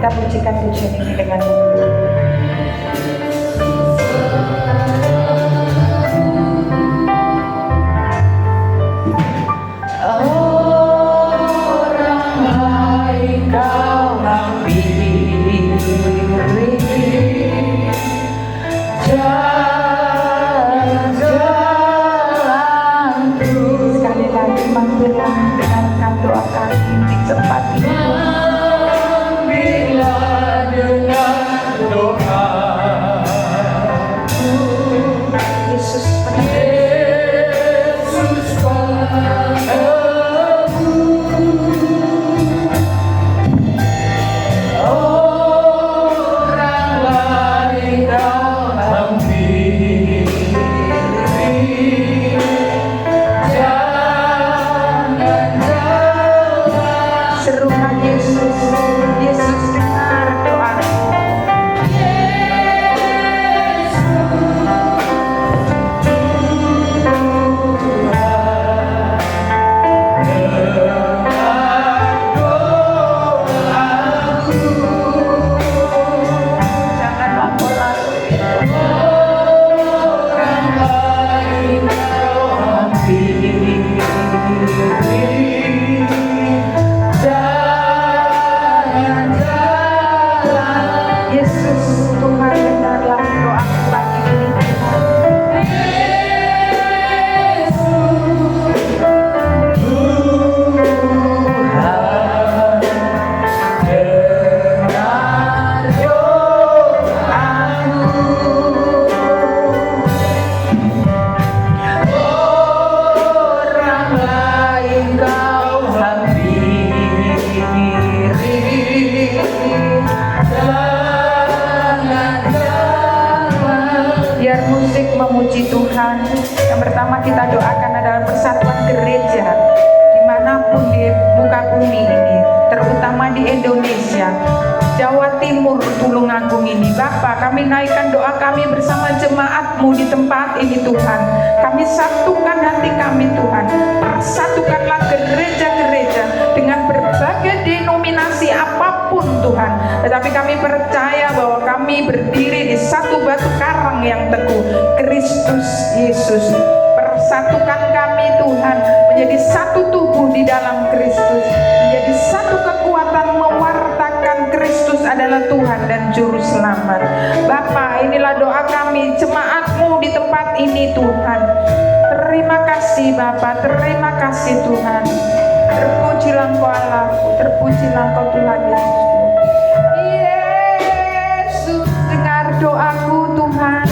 Kita pujikan pujian ini dengan memuji Tuhan. Yang pertama kita doakan adalah persatuan gereja dimanapun di muka bumi ini, terutama di Indonesia, Jawa Timur, Tulungagung ini. Bapa, kami naikkan doa kami bersama jemaat-Mu di tempat ini Tuhan. Kami satukan hati kami Tuhan. Persatukanlah gereja-gereja dengan berbagai denominasi apapun Tuhan. Tetapi kami percaya bahwa kami berdiri di satu batu karang yang teguh, Kristus Yesus. Persatukan kami Tuhan menjadi satu tubuh di dalam Kristus, menjadi satu kekuatan mewartakan Kristus adalah Tuhan dan Juru Selamat. Bapa, inilah doa kami, jemaat-Mu di tempat ini Tuhan. Terima kasih Bapa, terima kasih Tuhan. Terpujilah Engkau Allahku, terpujilah Engkau Tuhan Yesus. Yesus, dengar doaku Tuhan.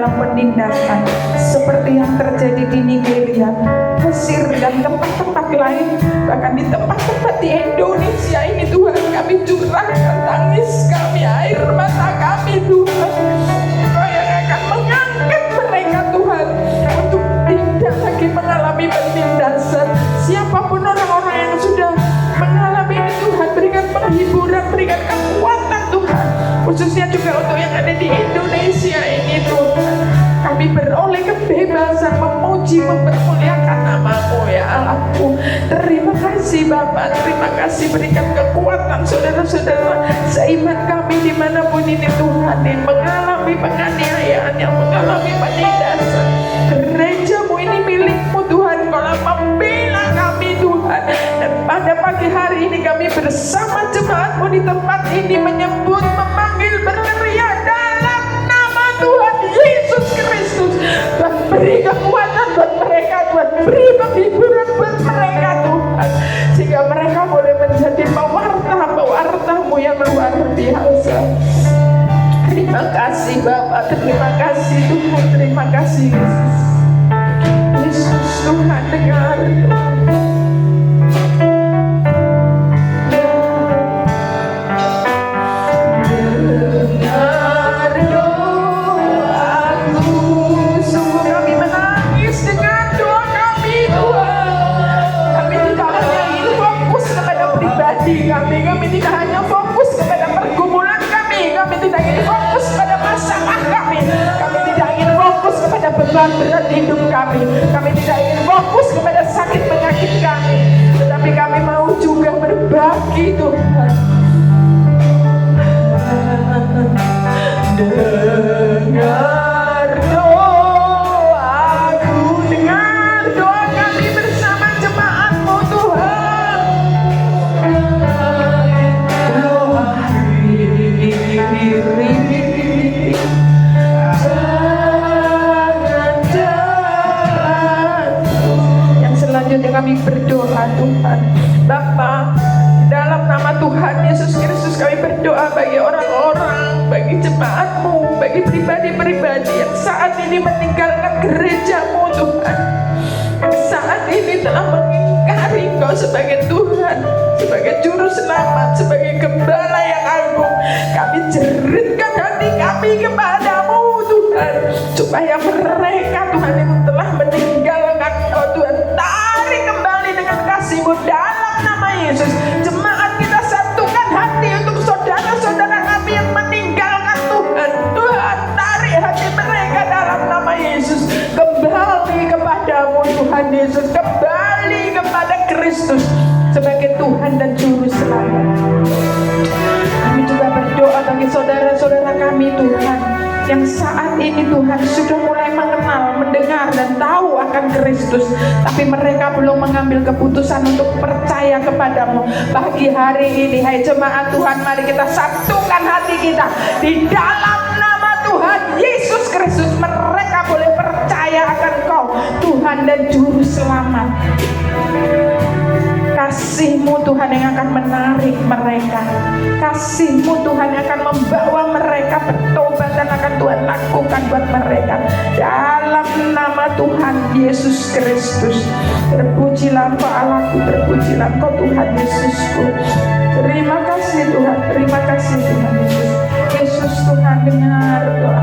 Penindasan seperti yang terjadi di Nigeria, Mesir dan tempat-tempat lain, bahkan di tempat-tempat di Indonesia ini Tuhan, kami curahkan tangis kami, air mata kami Tuhan, Kau yang akan mengangkat mereka Tuhan untuk tidak lagi mengalami penindasan. Siapapun orang-orang yang sudah mengalami ini Tuhan, berikan penghiburan, berikan kekuatan Tuhan, khususnya juga untuk yang ada di Indonesia ini Tuhan. Kami beroleh kebebasan memuji, mempermuliakan nama-Mu ya Allahku. Terima kasih Bapa, terima kasih, berikan kekuatan saudara-saudara seiman kami dimanapun ini Tuhan, yang mengalami penganiayaan, yang mengalami penindasan. Gereja pagi hari ini kami bersama jemaat-Mu di tempat ini menyebut, memanggil, berteriak dalam nama Tuhan Yesus Kristus. Tuhan beri kekuatan buat mereka, Tuhan beri penghiburan buat mereka Tuhan, sehingga mereka boleh menjadi pewarta-Mu yang luar biasa. Terima kasih Bapa, terima kasih Tuhan, terima kasih Yesus. Yesus Tuhan, dengar Tuhan. Kami tidak hanya fokus kepada pergumulan kami tidak ingin fokus pada masalah kami tidak ingin fokus kepada beban berat hidup kami tidak ingin fokus kepada sakit penyakit kami, tetapi kami mau juga berbagi Tuhan. Dengar doaku, dengar doa kami bersama jemaat-Mu Tuhan. Yang selanjutnya kami berdoa Tuhan. Bapa, dalam nama Tuhan Yesus Kristus kami berdoa bagi orang-orang, bagi jemaat-Mu, bagi pribadi-pribadi yang saat ini meninggalkan gereja-Mu Tuhan, yang saat ini telah mengingkari Engkau sebagai Tuhan, sebagai juru selamat, sebagai gembala yang agung. Kami jeritkan hati kami kepadamu Tuhan, supaya mereka Tuhan yang telah meninggalkan Engkau Tuhan, tarik kembali dengan kasih-Mu dalam nama Yesus. Jemaat kita satukan hati untuk saudara-saudara kami yang meninggalkan Tuhan. Tuhan, tarik hati mereka dalam nama Yesus, kembali kepadamu Tuhan Yesus, kembali kepada Kristus sebagai Tuhan dan Juru Selamat. Kami juga berdoa bagi saudara-saudara kami Tuhan, yang saat ini Tuhan sudah mulai mengenal, mendengar dan tahu akan Kristus, tapi mereka belum mengambil keputusan untuk percaya kepadamu. Pagi hari ini, hai jemaat Tuhan, mari kita satukan hati kita di dalam nama Tuhan Yesus Kristus. Mereka boleh percaya akan Kau Tuhan dan Juru Selamat. Kasih-Mu Tuhan yang akan menarik mereka, kasih-Mu Tuhan yang akan membawa mereka bertobat dan akan Tuhan lakukan buat mereka dalam nama Tuhan Yesus Kristus. Terpujilah Engkau Allahku, terpujilah Engkau Tuhan Yesusku. Terima kasih Tuhan, terima kasih Tuhan Yesus. Yesus Tuhan, dengar doa.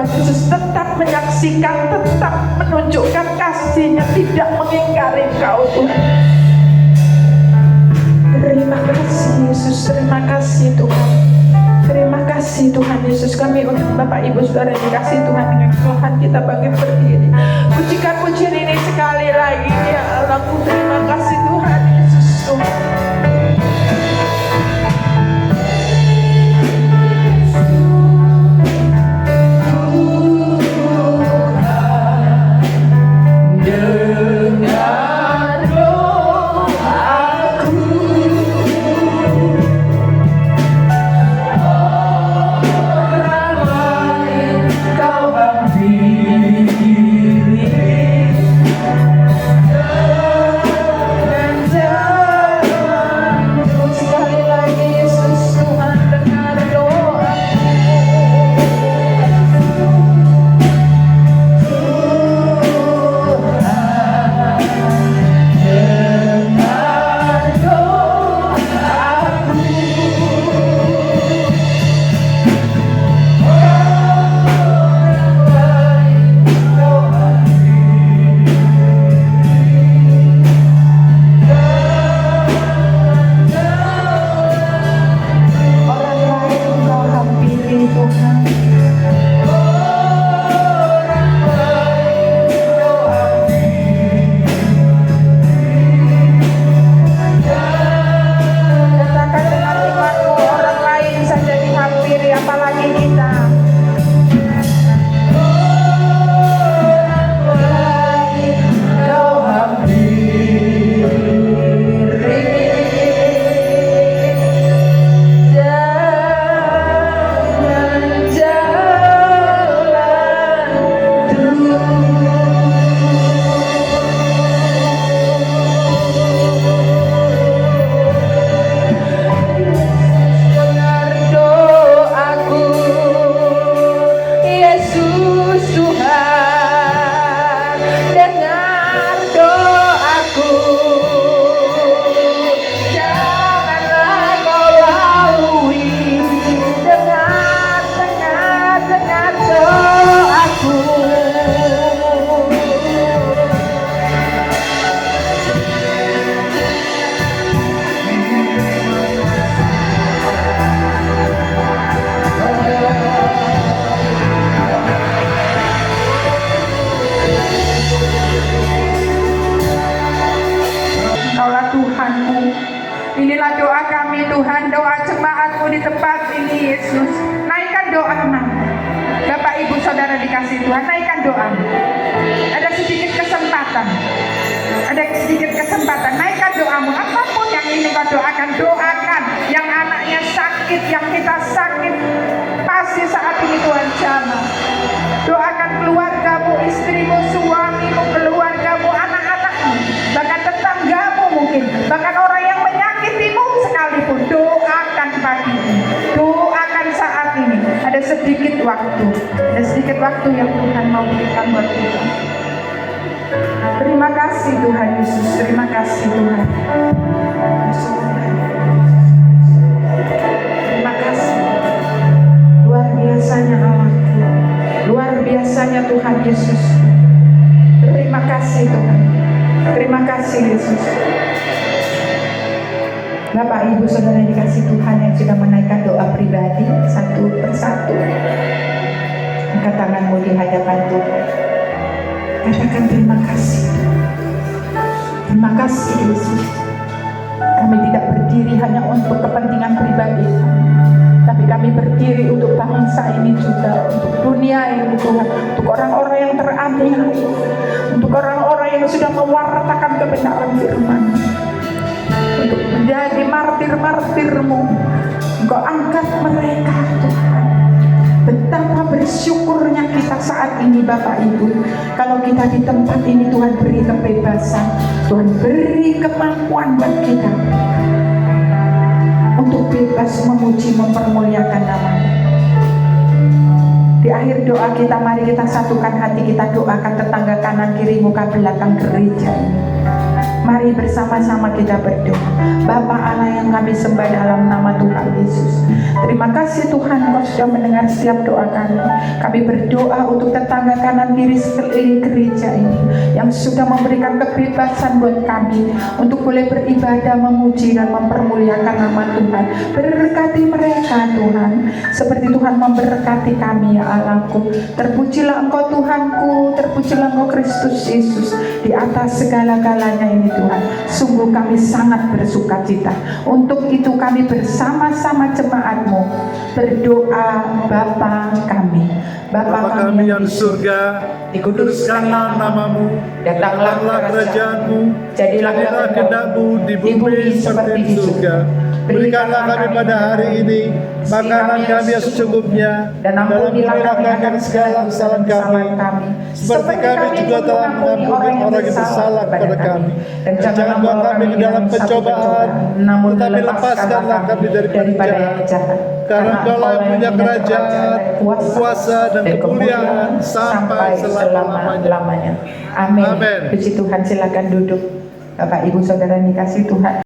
Yesus tetap menyaksikan, tetap menunjukkan kasih-Nya, tidak mengingkari Kau Tuhan. Terima kasih Yesus, terima kasih Tuhan. Terima kasih Tuhan Yesus. Kami untuk Bapak Ibu Saudara dikasih Tuhan dengan Tuhan kita bagi berdiri. Pujikan pujian ini sekali lagi ya Allah. Terima kasih Tuhan Yesus Tuhan. Inilah doa kami Tuhan, doa jemaat-Mu di tempat ini Yesus. Naikkan doa kami. Bapak Ibu Saudara dikasih Tuhan, naikkan doa. Ada sedikit kesempatan. Ada sedikit kesempatan. Naikkan doamu. Apapun yang ini kau doakan, doakan. Yang anaknya sakit, yang kita sakit, pasti saat ini Tuhan jamah. Doakan keluargamu, istrimu, suamimu, keluargamu, anak-anakmu, bahkan tetanggamu mungkin, bahkan orang yang menyakitimu sekalipun. Doakan pagi ini, doakan saat ini. Ada sedikit waktu yang Tuhan mau berikan buat kita. Terima kasih Tuhan Yesus, terima kasih Tuhan. Terima kasih. Luar biasanya Allahku, luar biasanya Tuhan Yesus. Terima kasih Tuhan, terima kasih Yesus. Bapak Ibu Saudara dikasih Tuhan yang sudah menaikkan doa pribadi satu persatu, angkat tanganmu di hadapan Tuhan. Katakan terima kasih. Terima kasih Yesus. Kami tidak berdiri hanya untuk kepentingan pribadi, tapi kami berdiri untuk bangsa ini juga, untuk dunia ini Tuhan, untuk orang-orang yang teraniaya, untuk orang-orang yang sudah mewartakan kebenaran firman, untuk menjadi martir-martir-Mu. Engkau angkat mereka Tuhan. Betapa bersyukurnya kita saat ini Bapak Ibu. Kalau kita di tempat ini Tuhan beri kebebasan, Tuhan beri kemampuan buat kita untuk bebas memuji, mempermuliakan nama-Nya. Di akhir doa kita, mari kita satukan hati kita, doakan tetangga kanan kiri muka belakang gereja ini. Mari bersama-sama kita berdoa. Bapa Allah yang kami sembah dalam nama Tuhan Yesus, terima kasih Tuhan, Engkau sudah mendengar setiap doa kami. Kami berdoa untuk tetangga kanan kiri sekeliling gereja ini. yang sudah memberikan kebebasan buat kami untuk boleh beribadah, memuji dan mempermuliakan nama Tuhan. Berkati mereka Tuhan, seperti Tuhan memberkati kami ya Allahku. Terpujilah Engkau Tuhanku, terpujilah Engkau Kristus Yesus di atas segala-galanya ini Tuhan. Sungguh kami sangat bersukacita. Untuk itu kami bersama-sama jemaat-Mu berdoa, Bapa kami. Bapa kami yang di surga, dikuduskanlah namamu, datanglah kerajaanmu, jadilah kehendak-Mu di bumi seperti di surga. Berikanlah kami pada hari ini makanan kami yang secukupnya, dan ampunilah kami akan segala kesalahan kami, seperti kami juga telah mengampuni orang yang bersalah kepada kami. Dan jangan bawa kami ke dalam pencobaan, tetapi lepaskanlah kami daripada yang jahat. Karena Engkau yang punya kerajaan, kuasa dan kemuliaan sampai selama-lamanya. Amin. Puji Tuhan, silakan duduk. Bapak Ibu Saudara yang dikasihi Tuhan.